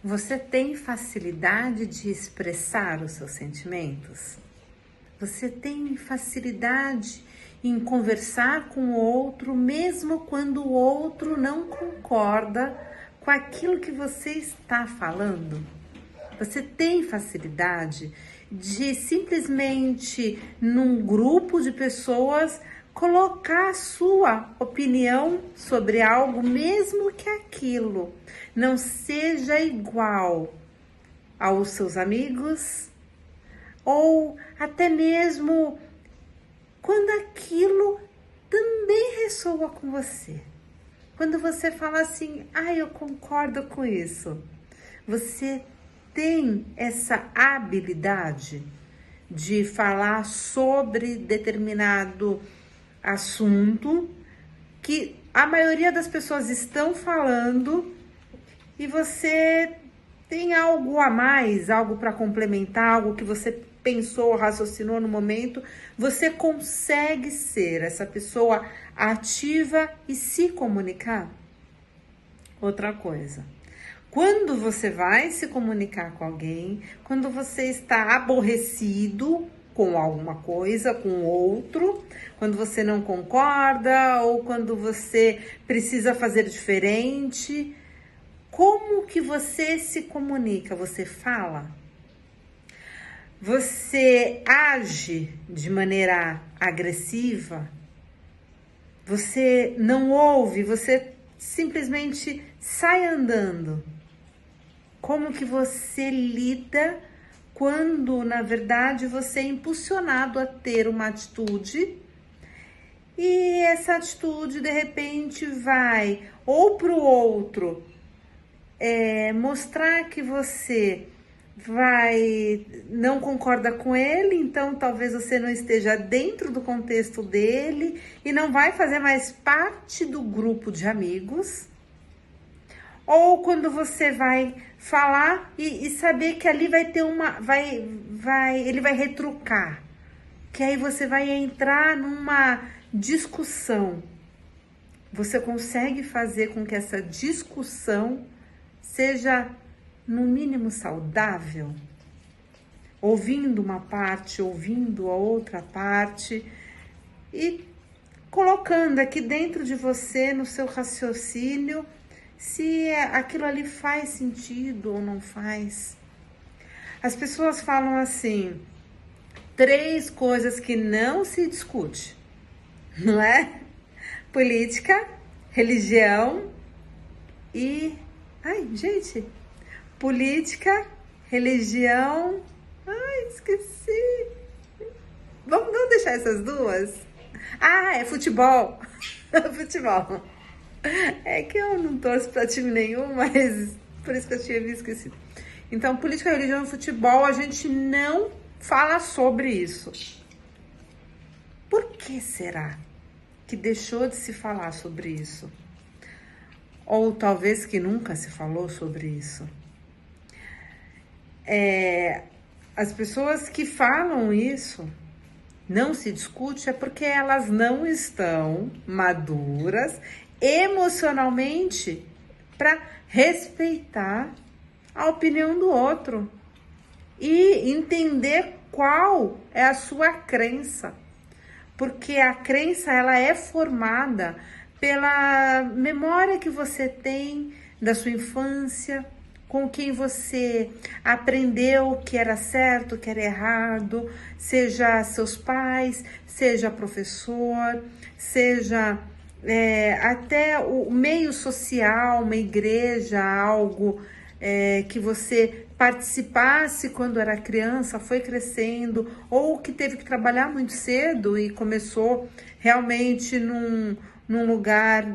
Você tem facilidade de expressar os seus sentimentos? Você tem facilidade em conversar com o outro, mesmo quando o outro não concorda com aquilo que você está falando? Você tem facilidade de simplesmente, num grupo de pessoas, colocar a sua opinião sobre algo, mesmo que aquilo não seja igual aos seus amigos, ou até mesmo quando aquilo também ressoa com você. Quando você fala assim, eu concordo com isso. Você tem essa habilidade de falar sobre determinado assunto que a maioria das pessoas estão falando e você tem algo a mais, algo para complementar, algo que você pensou, raciocinou no momento, você consegue ser essa pessoa ativa e se comunicar? Outra coisa, quando você vai se comunicar com alguém, quando você está aborrecido com alguma coisa, com outro, quando você não concorda ou quando você precisa fazer diferente, como que você se comunica? Você fala? Você age de maneira agressiva? Você não ouve? Você simplesmente sai andando? Como que você lida quando, na verdade, você é impulsionado a ter uma atitude e essa atitude, de repente, vai ou para o outro mostrar que você não concorda com ele, então talvez você não esteja dentro do contexto dele e não vai fazer mais parte do grupo de amigos. Ou quando você vai falar e saber que ali vai ter ele vai retrucar, que aí você vai entrar numa discussão. Você consegue fazer com que essa discussão seja no mínimo saudável, ouvindo uma parte, ouvindo a outra parte e colocando aqui dentro de você, no seu raciocínio, se aquilo ali faz sentido ou não faz. As pessoas falam assim, 3 coisas que não se discute, não é? Política, religião e... política, religião... esqueci. Vamos deixar essas 2? É futebol. Futebol. É que eu não torço pra time nenhum, mas por isso que eu tinha esquecido. Então, política, religião e futebol, a gente não fala sobre isso. Por que será que deixou de se falar sobre isso? Ou talvez que nunca se falou sobre isso? As pessoas que falam isso, não se discute, é porque elas não estão maduras emocionalmente para respeitar a opinião do outro e entender qual é a sua crença, porque a crença ela é formada pela memória que você tem da sua infância, com quem você aprendeu que era certo, que era errado, seja seus pais, seja professor, seja até o meio social, uma igreja, algo que você participasse quando era criança, foi crescendo, ou que teve que trabalhar muito cedo e começou realmente num lugar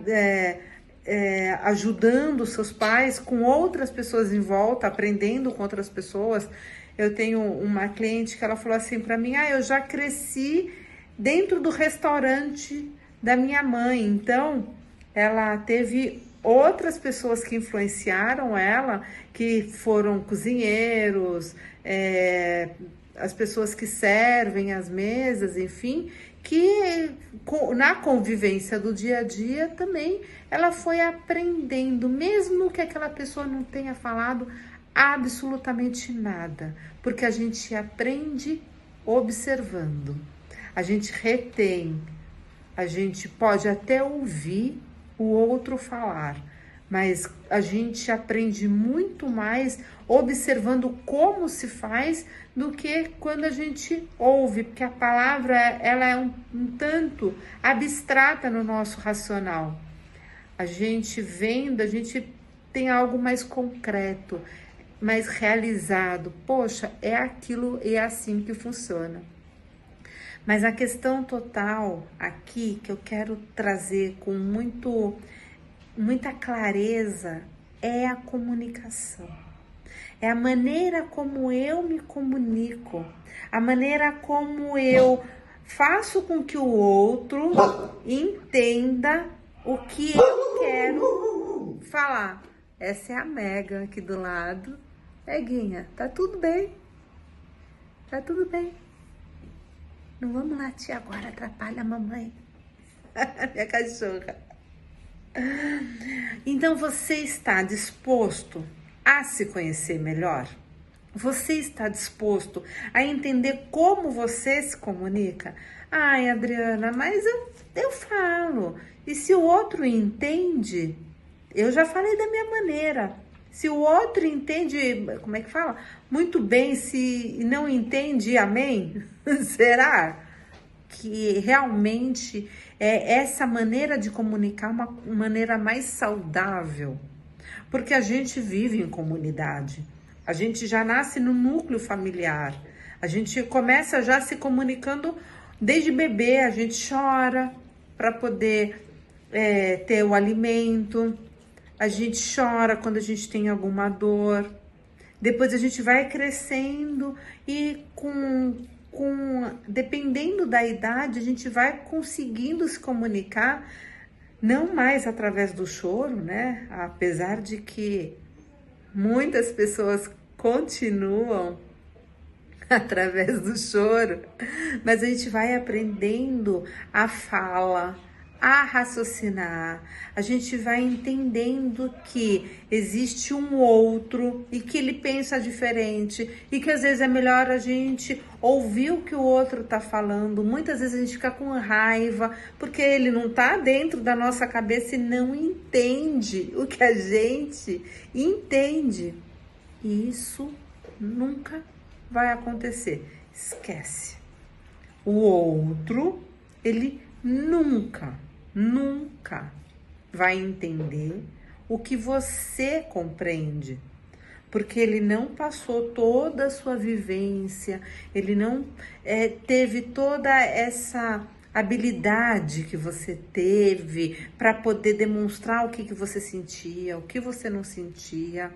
ajudando seus pais com outras pessoas em volta, aprendendo com outras pessoas. Eu tenho uma cliente que ela falou assim para mim, eu já cresci dentro do restaurante da minha mãe, então ela teve outras pessoas que influenciaram ela, que foram cozinheiros, as pessoas que servem as mesas, enfim, que na convivência do dia a dia também ela foi aprendendo, mesmo que aquela pessoa não tenha falado absolutamente nada, porque a gente aprende observando, a gente retém, a gente pode até ouvir o outro falar, mas a gente aprende muito mais observando como se faz do que quando a gente ouve, porque a palavra ela é um tanto abstrata no nosso racional. A gente vendo, a gente tem algo mais concreto, mais realizado. Poxa, é aquilo e é assim que funciona. Mas a questão total aqui que eu quero trazer com muita clareza é a comunicação. É a maneira como eu me comunico, a maneira como eu faço com que o outro entenda o que eu quero falar. Essa é a Mega aqui do lado. Meguinha, tá tudo bem? Tá tudo bem. Não vamos latir agora, atrapalha a mamãe. Minha cachorra. Então você está disposto a se conhecer melhor? Você está disposto a entender como você se comunica? Ai, Adriana, mas eu falo. E se o outro entende, eu já falei da minha maneira. Se o outro entende, como é que fala? Muito bem, se não entende, amém? Será que realmente essa maneira de comunicar uma maneira mais saudável? Porque a gente vive em comunidade, a gente já nasce no núcleo familiar, a gente começa já se comunicando desde bebê, a gente chora para poder ter o alimento, a gente chora quando a gente tem alguma dor, depois a gente vai crescendo e dependendo da idade, a gente vai conseguindo se comunicar, não mais através do choro, né? Apesar de que muitas pessoas continuam através do choro, mas a gente vai aprendendo a fala, a raciocinar, a gente vai entendendo que existe um outro e que ele pensa diferente e que às vezes é melhor a gente ouvir o que o outro tá falando. Muitas vezes a gente fica com raiva porque ele não tá dentro da nossa cabeça e não entende o que a gente entende. E isso nunca vai acontecer. Esquece. O outro, ele nunca vai entender o que você compreende, porque ele não passou toda a sua vivência, ele não teve toda essa habilidade que você teve para poder demonstrar o que você sentia, o que você não sentia.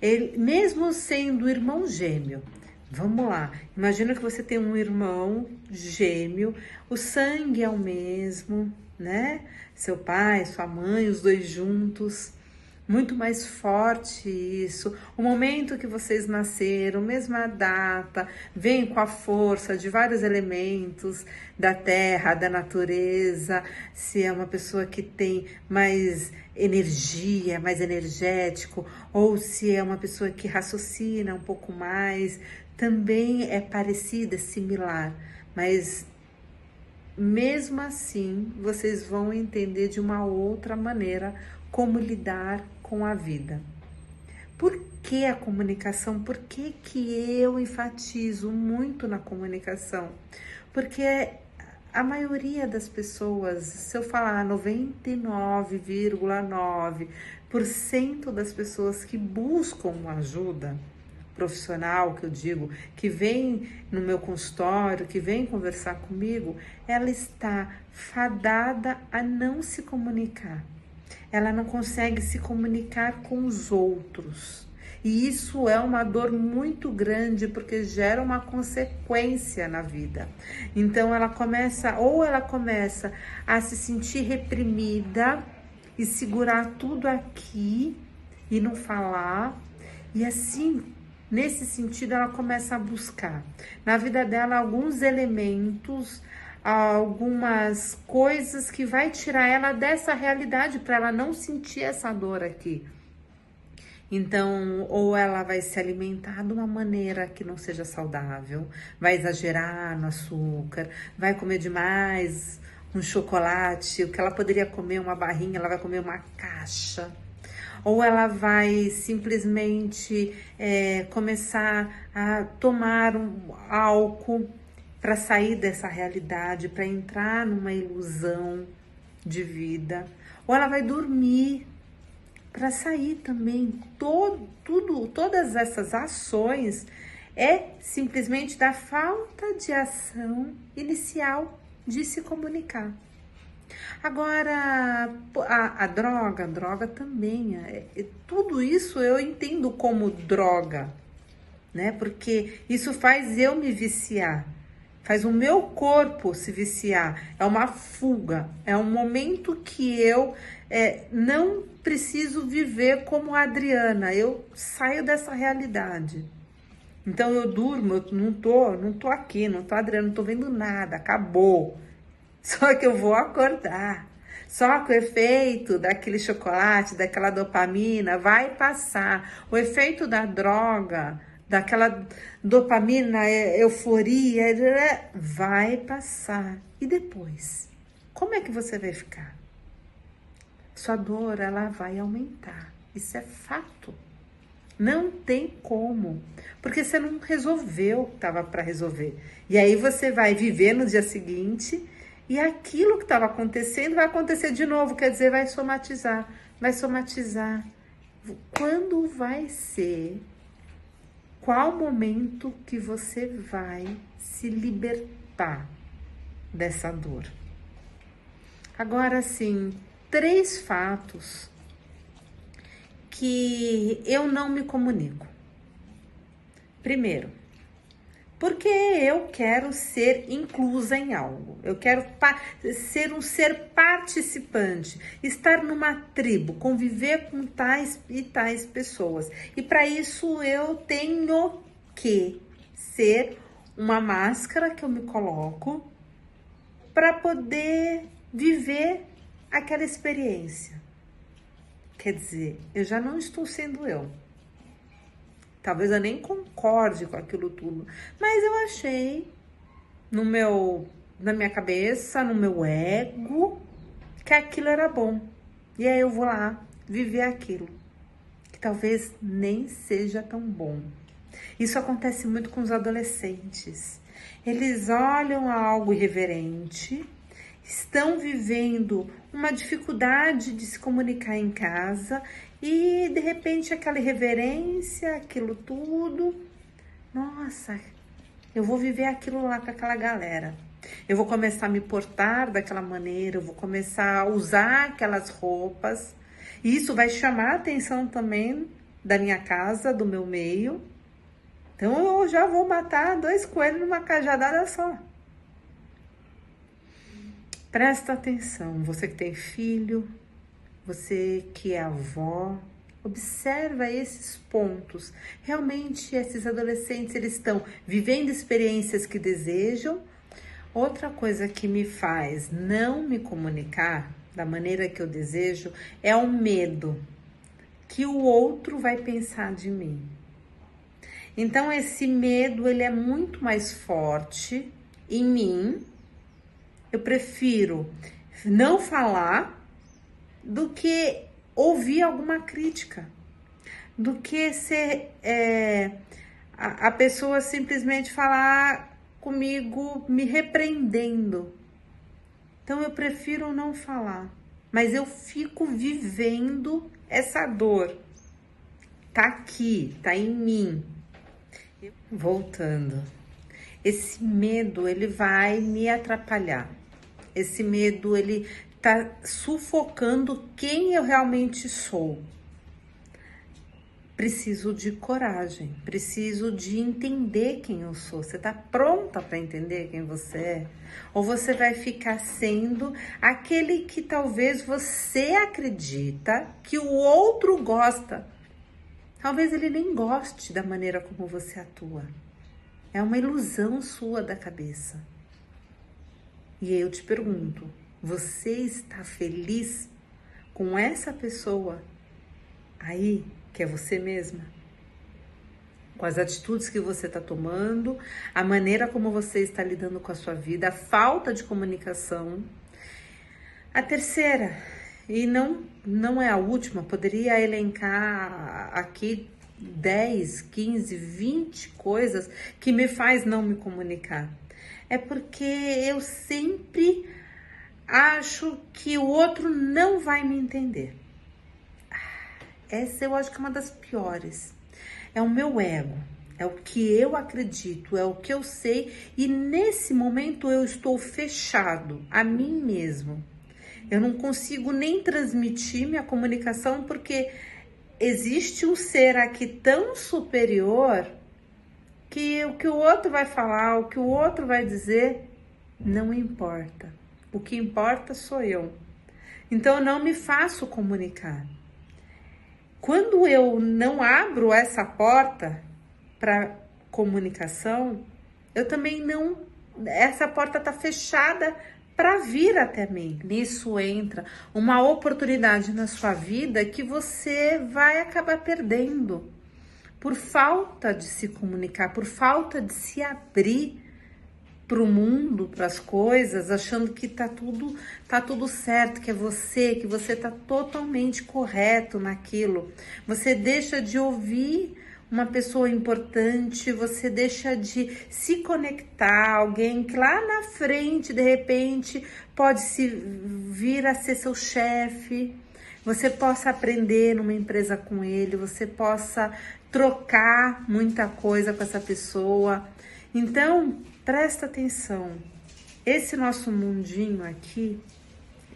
Ele, mesmo sendo irmão gêmeo, vamos lá, imagina que você tem um irmão gêmeo, o sangue é o mesmo, né? Seu pai, sua mãe, os dois juntos, muito mais forte isso. O momento que vocês nasceram, mesma data, vem com a força de vários elementos da terra, da natureza. Se é uma pessoa que tem mais energia, mais energético, ou se é uma pessoa que raciocina um pouco mais, também é parecida, similar, mas mesmo assim, vocês vão entender de uma outra maneira como lidar com a vida. Por que a comunicação? Por que eu enfatizo muito na comunicação? Porque a maioria das pessoas, se eu falar 99,9% das pessoas que buscam ajuda profissional, que eu digo, que vem no meu consultório, que vem conversar comigo, ela está fadada a não se comunicar. Ela não consegue se comunicar com os outros. E isso é uma dor muito grande, porque gera uma consequência na vida. Então ela começa a se sentir reprimida e segurar tudo aqui e não falar. E assim, nesse sentido, ela começa a buscar na vida dela alguns elementos, algumas coisas que vai tirar ela dessa realidade para ela não sentir essa dor aqui. Então, ou ela vai se alimentar de uma maneira que não seja saudável, vai exagerar no açúcar, vai comer demais um chocolate, o que ela poderia comer uma barrinha, ela vai comer uma caixa. Ou ela vai simplesmente começar a tomar um álcool para sair dessa realidade, para entrar numa ilusão de vida. Ou ela vai dormir para sair também. Todas essas ações é simplesmente da falta de ação inicial de se comunicar. Agora, a droga também, tudo isso eu entendo como droga, né? Porque isso faz eu me viciar, faz o meu corpo se viciar, é uma fuga, é um momento que eu não preciso viver como a Adriana, eu saio dessa realidade. Então eu durmo, eu não tô aqui, não tô Adriana, não tô vendo nada, acabou. Só que eu vou acordar. Só que o efeito daquele chocolate, daquela dopamina vai passar. O efeito da droga, daquela dopamina, euforia, vai passar. E depois? Como é que você vai ficar? Sua dor, ela vai aumentar. Isso é fato. Não tem como. Porque você não resolveu o que estava para resolver. E aí você vai viver no dia seguinte e aquilo que estava acontecendo vai acontecer de novo. Quer dizer, vai somatizar. Vai somatizar. Quando vai ser? Qual momento que você vai se libertar dessa dor? Agora, sim, 3 fatos que eu não me comunico. Primeiro, porque eu quero ser inclusa em algo. Eu quero ser um ser participante, estar numa tribo, conviver com tais e tais pessoas. E para isso eu tenho que ser uma máscara que eu me coloco para poder viver aquela experiência. Quer dizer, eu já não estou sendo eu. Talvez eu nem concorde com aquilo tudo, mas eu achei na minha cabeça, no meu ego, que aquilo era bom. E aí eu vou lá viver aquilo, que talvez nem seja tão bom. Isso acontece muito com os adolescentes. Eles olham algo irreverente, estão vivendo uma dificuldade de se comunicar em casa e de repente aquela irreverência, aquilo tudo, nossa, eu vou viver aquilo lá com aquela galera. Eu vou começar a me portar daquela maneira, eu vou começar a usar aquelas roupas. E isso vai chamar a atenção também da minha casa, do meu meio. Então eu já vou matar 2 coelhos numa cajadada só. Presta atenção, você que tem filho, você que é avó, observa esses pontos. Realmente esses adolescentes, eles estão vivendo experiências que desejam. Outra coisa que me faz não me comunicar da maneira que eu desejo é o medo que o outro vai pensar de mim. Então esse medo, ele é muito mais forte em mim. Eu prefiro não falar do que ouvir alguma crítica, do que ser a pessoa simplesmente falar comigo me repreendendo. Então eu prefiro não falar, mas eu fico vivendo essa dor. Tá aqui, tá em mim. Voltando. Esse medo, ele vai me atrapalhar. Esse medo, ele tá sufocando quem eu realmente sou. Preciso de coragem, preciso de entender quem eu sou. Você tá pronta para entender quem você é? Ou você vai ficar sendo aquele que talvez você acredita que o outro gosta? Talvez ele nem goste da maneira como você atua. É uma ilusão sua da cabeça. E aí eu te pergunto, você está feliz com essa pessoa aí, que é você mesma? Com as atitudes que você está tomando, a maneira como você está lidando com a sua vida, a falta de comunicação. A terceira, e não é a última, poderia elencar aqui 10, 15, 20 coisas que me faz não me comunicar. É porque eu sempre acho que o outro não vai me entender. Essa eu acho que é uma das piores. É o meu ego, é o que eu acredito, é o que eu sei, e nesse momento eu estou fechado a mim mesmo. Eu não consigo nem transmitir minha comunicação porque existe um ser aqui tão superior que o que o outro vai falar, o que o outro vai dizer, não importa. O que importa sou eu. Então eu não me faço comunicar. Quando eu não abro essa porta para comunicação, eu também não. Essa porta está fechada para vir até mim. Nisso entra uma oportunidade na sua vida que você vai acabar perdendo por falta de se comunicar, por falta de se abrir para o mundo, para as coisas, achando que tá tudo certo, que é você, que você tá totalmente correto naquilo. Você deixa de ouvir uma pessoa importante, você deixa de se conectar, alguém que lá na frente, de repente, pode se vir a ser seu chefe, você possa aprender numa empresa com ele, você possa trocar muita coisa com essa pessoa. Então, presta atenção, esse nosso mundinho aqui,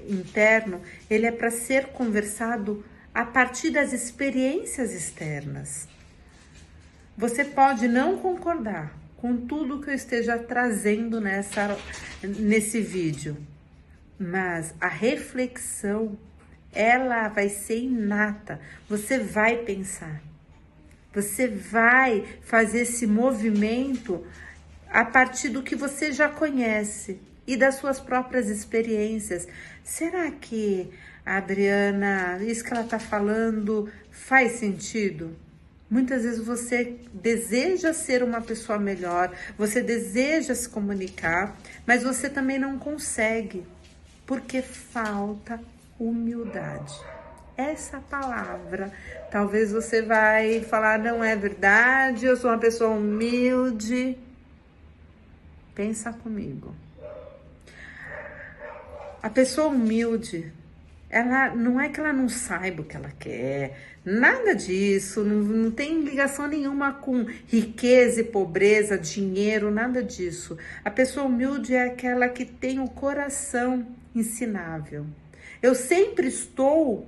interno, ele é para ser conversado a partir das experiências externas. Você pode não concordar com tudo que eu esteja trazendo nesse vídeo, mas a reflexão, ela vai ser inata, você vai pensar, você vai fazer esse movimento a partir do que você já conhece e das suas próprias experiências. Será que a Adriana, isso que ela está falando faz sentido? Muitas vezes você deseja ser uma pessoa melhor, você deseja se comunicar, mas você também não consegue, porque falta humildade. Essa palavra, talvez você vai falar, não é verdade, eu sou uma pessoa humilde. Pensa comigo. A pessoa humilde, ela não é que ela não saiba o que ela quer, nada disso, não tem ligação nenhuma com riqueza e pobreza, dinheiro, nada disso. A pessoa humilde é aquela que tem o coração ensinável. Eu sempre estou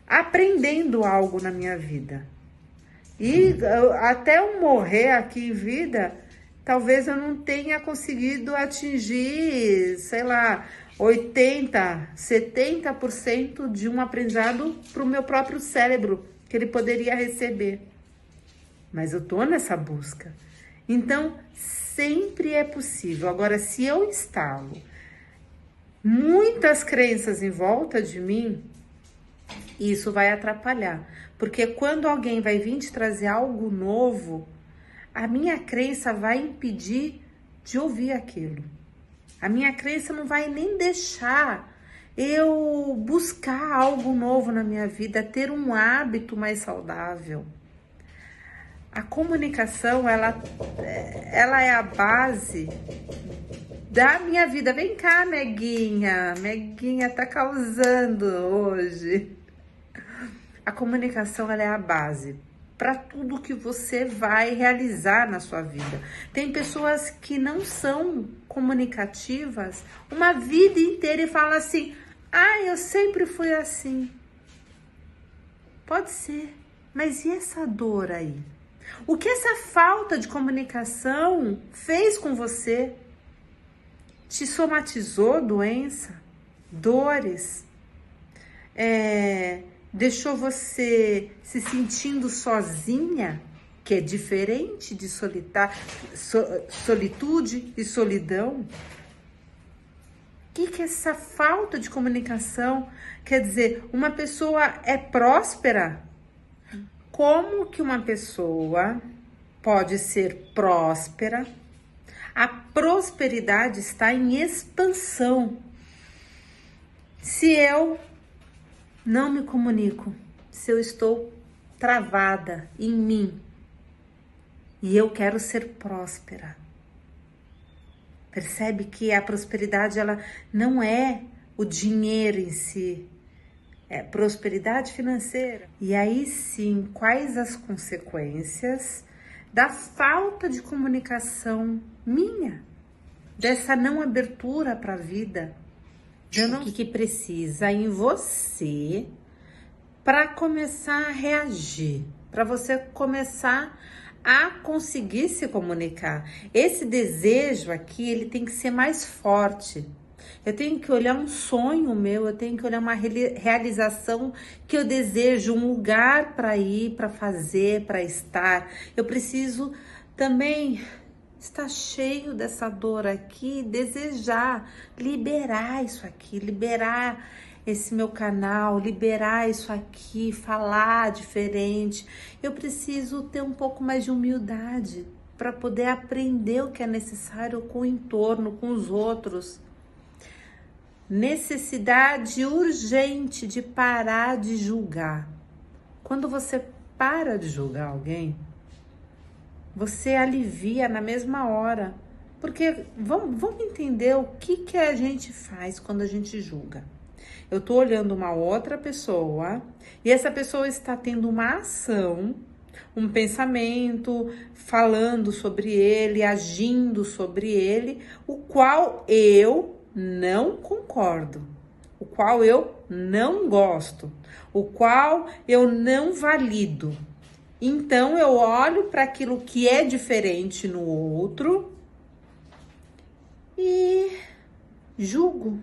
aprendendo algo na minha vida. E até eu morrer aqui em vida, talvez eu não tenha conseguido atingir, sei lá, 80%, 70% de um aprendizado para o meu próprio cérebro, que ele poderia receber. Mas eu tô nessa busca. Então, sempre é possível. Agora, se eu instalo muitas crenças em volta de mim, isso vai atrapalhar. Porque quando alguém vai vir te trazer algo novo, a minha crença vai impedir de ouvir aquilo. A minha crença não vai nem deixar eu buscar algo novo na minha vida, ter um hábito mais saudável. A comunicação, ela é a base da minha vida. Vem cá, Meguinha. Meguinha tá causando hoje. A comunicação, ela é a base para tudo que você vai realizar na sua vida. Tem pessoas que não são comunicativas uma vida inteira e falam assim, eu sempre fui assim. Pode ser, mas e essa dor aí? O que essa falta de comunicação fez com você? Te somatizou doença, dores, deixou você se sentindo sozinha, que é diferente de solitude e solidão. que é essa falta de comunicação? Quer dizer, uma pessoa é próspera? Como que uma pessoa pode ser próspera? A prosperidade está em expansão. Se eu não me comunico, se eu estou travada em mim e eu quero ser próspera, percebe que a prosperidade ela não é o dinheiro em si, é prosperidade financeira. E aí sim, quais as consequências da falta de comunicação minha, dessa não abertura para a vida? O que precisa em você para começar a reagir, para você começar a conseguir se comunicar? Esse desejo aqui, ele tem que ser mais forte. Eu tenho que olhar um sonho meu, eu tenho que olhar uma realização que eu desejo, um lugar para ir, para fazer, para estar. Eu preciso também estar cheio dessa dor aqui, desejar, liberar isso aqui, liberar esse meu canal, liberar isso aqui, falar diferente. Eu preciso ter um pouco mais de humildade para poder aprender o que é necessário com o entorno, com os outros. Necessidade urgente de parar de julgar. Quando você para de julgar alguém, você alivia na mesma hora. Porque vamos entender o que a gente faz quando a gente julga. Eu tô olhando uma outra pessoa e essa pessoa está tendo uma ação, um pensamento, falando sobre ele, agindo sobre ele, o qual eu não concordo, o qual eu não gosto, o qual eu não valido. Então eu olho para aquilo que é diferente no outro e julgo.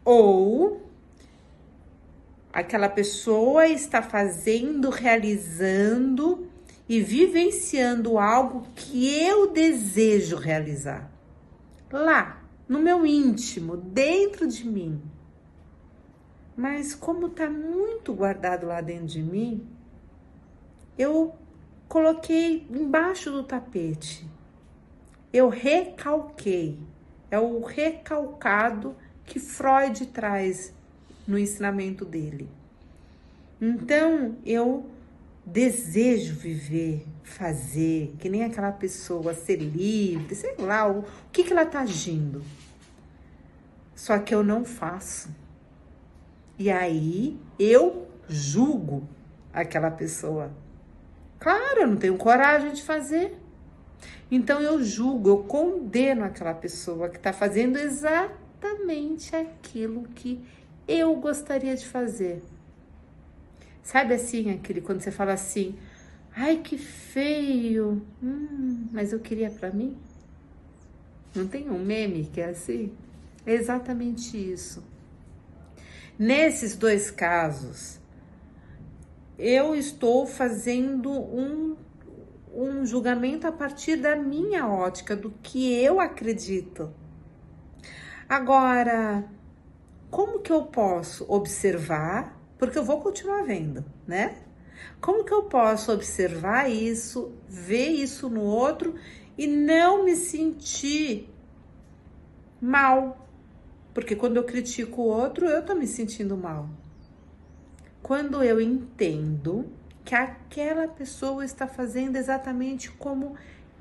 Ou aquela pessoa está fazendo, realizando e vivenciando algo que eu desejo realizar. Lá, no meu íntimo, dentro de mim. Mas como está muito guardado lá dentro de mim, eu coloquei embaixo do tapete. Eu recalquei. É o recalcado que Freud traz no ensinamento dele. Então, eu desejo viver, fazer, que nem aquela pessoa, ser livre, sei lá, o que ela tá agindo. Só que eu não faço. E aí, eu julgo aquela pessoa. Claro, eu não tenho coragem de fazer. Então, eu julgo, eu condeno aquela pessoa que tá fazendo exatamente aquilo que eu gostaria de fazer. Sabe assim, aquele quando você fala assim, ai que feio, mas eu queria pra mim? Não tem um meme que é assim? É exatamente isso. Nesses dois casos, eu estou fazendo um julgamento a partir da minha ótica, do que eu acredito. Agora, como que eu posso observar? Porque eu vou continuar vendo, né? Como que eu posso observar isso, ver isso no outro e não me sentir mal? Porque quando eu critico o outro, eu tô me sentindo mal. Quando eu entendo que aquela pessoa está fazendo exatamente como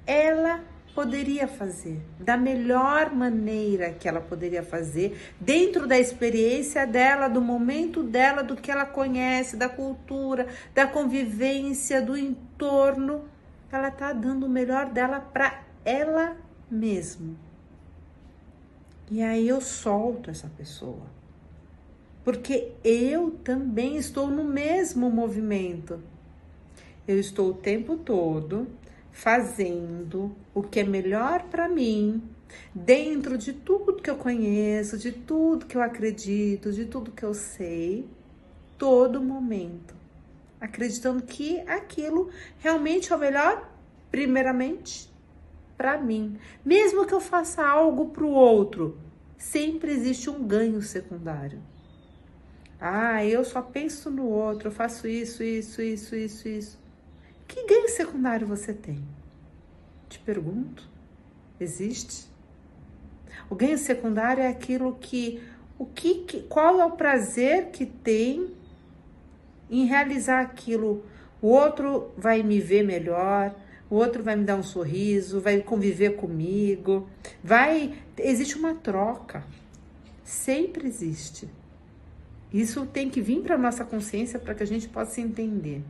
ela poderia fazer, da melhor maneira que ela poderia fazer, dentro da experiência dela, do momento dela, do que ela conhece, da cultura, da convivência, do entorno, ela tá dando o melhor dela para ela mesma. E aí eu solto essa pessoa, porque eu também estou no mesmo movimento. Eu estou o tempo todo fazendo o que é melhor para mim, dentro de tudo que eu conheço, de tudo que eu acredito, de tudo que eu sei, todo momento, acreditando que aquilo realmente é o melhor, primeiramente, para mim. Mesmo que eu faça algo para o outro, Sempre existe um ganho secundário. Ah, eu só penso no outro, eu faço isso. Que ganho secundário você tem? Te pergunto. Existe? O ganho secundário é aquilo qual é o prazer que tem em realizar aquilo? O outro vai me ver melhor, o outro vai me dar um sorriso, vai conviver comigo, existe uma troca, sempre existe. Isso tem que vir para a nossa consciência para que a gente possa entender.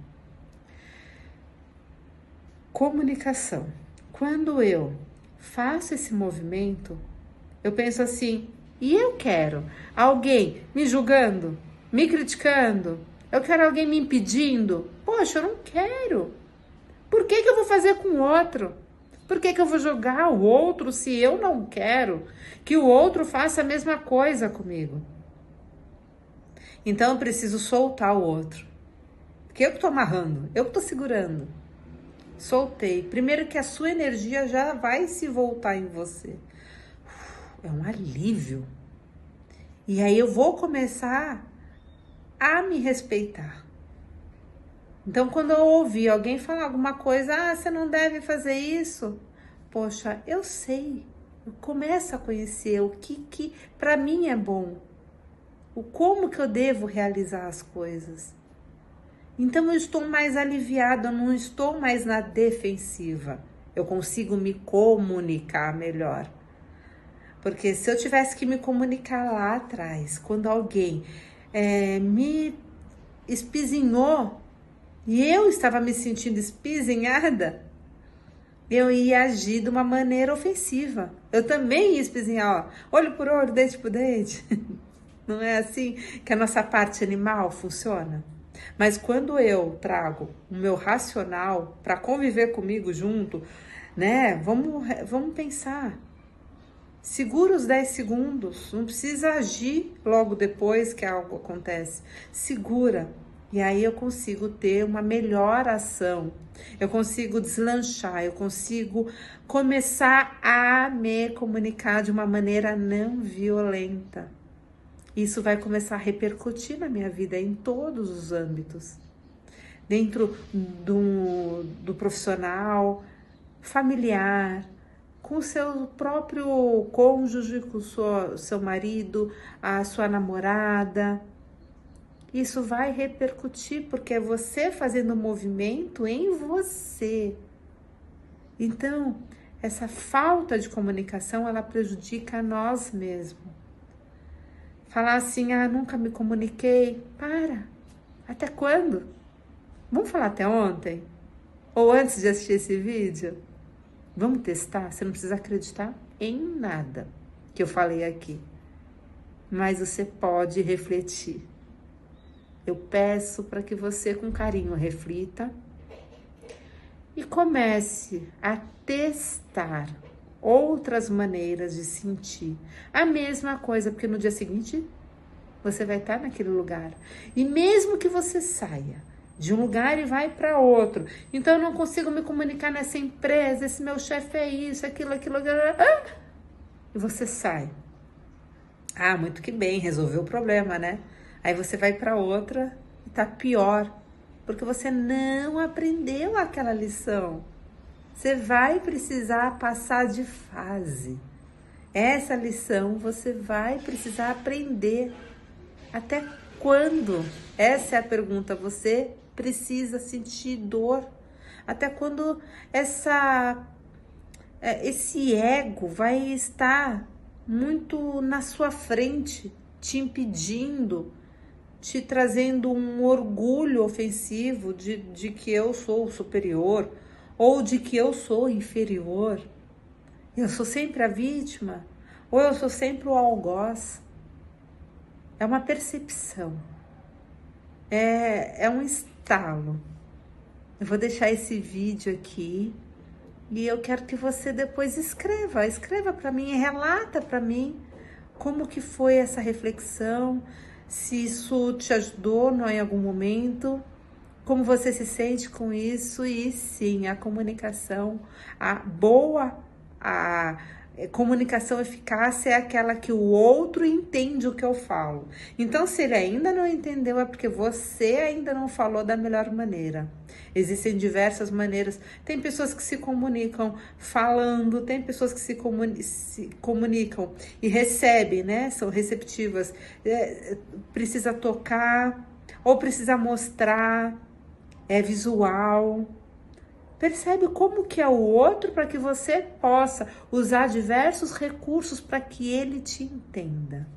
Comunicação. Quando eu faço esse movimento, eu penso assim, e eu quero alguém me julgando, me criticando, eu quero alguém me impedindo. Poxa, eu não quero. Por que eu vou fazer com o outro? Por que eu vou julgar o outro se eu não quero que o outro faça a mesma coisa comigo? Então eu preciso soltar o outro. Porque eu que tô amarrando, eu que tô segurando. Soltei. Primeiro que a sua energia já vai se voltar em você. É um alívio. E aí eu vou começar a me respeitar. Então, quando eu ouvir alguém falar alguma coisa, você não deve fazer isso. Poxa, eu sei. Eu começo a conhecer o que para mim é bom. Como que eu devo realizar as coisas. Então, eu estou mais aliviada, eu não estou mais na defensiva. Eu consigo me comunicar melhor. Porque se eu tivesse que me comunicar lá atrás, quando alguém me espizinhou e eu estava me sentindo espizinhada, eu ia agir de uma maneira ofensiva. Eu também ia espizinhar, ó, olho por olho, dente por dente. Não é assim que a nossa parte animal funciona? Mas quando eu trago o meu racional para conviver comigo junto, né? Vamos pensar. Segura os 10 segundos, não precisa agir logo depois que algo acontece. Segura, e aí eu consigo ter uma melhor ação, eu consigo deslanchar, eu consigo começar a me comunicar de uma maneira não violenta. Isso vai começar a repercutir na minha vida em todos os âmbitos. Dentro do profissional, familiar, com o seu próprio cônjuge, com o seu marido, a sua namorada. Isso vai repercutir, porque é você fazendo movimento em você. Então, essa falta de comunicação, ela prejudica a nós mesmos. Falar assim, nunca me comuniquei. Para. Até quando? Vamos falar até ontem? Ou antes de assistir esse vídeo? Vamos testar? Você não precisa acreditar em nada que eu falei aqui. Mas você pode refletir. Eu peço para que você, com carinho, reflita e comece a testar outras maneiras de sentir a mesma coisa, porque no dia seguinte você vai estar naquele lugar. E mesmo que você saia de um lugar e vai para outro, então eu não consigo me comunicar nessa empresa, esse meu chefe é isso, aquilo, e você sai. Muito que bem, resolveu o problema, né? Aí você vai para outra e tá pior, porque você não aprendeu aquela lição. Você vai precisar passar de fase. Essa lição você vai precisar aprender. Até quando? Essa é a pergunta. Você precisa sentir dor. Até quando esse ego vai estar muito na sua frente, te impedindo, te trazendo um orgulho ofensivo de que eu sou superior, ou de que eu sou inferior, eu sou sempre a vítima, ou eu sou sempre o algoz. É uma percepção, é um estalo. Eu vou deixar esse vídeo aqui e eu quero que você depois escreva para mim, relata para mim como que foi essa reflexão, se isso te ajudou em algum momento, como você se sente com isso. E sim, a comunicação, Comunicação eficaz é aquela que o outro entende o que eu falo. Então, se ele ainda não entendeu, é porque você ainda não falou da melhor maneira. Existem diversas maneiras. Tem pessoas que se comunicam falando, tem pessoas que se comunicam e recebem, né? São receptivas. Precisa tocar ou precisa mostrar, é visual. Percebe como que é o outro para que você possa usar diversos recursos para que ele te entenda.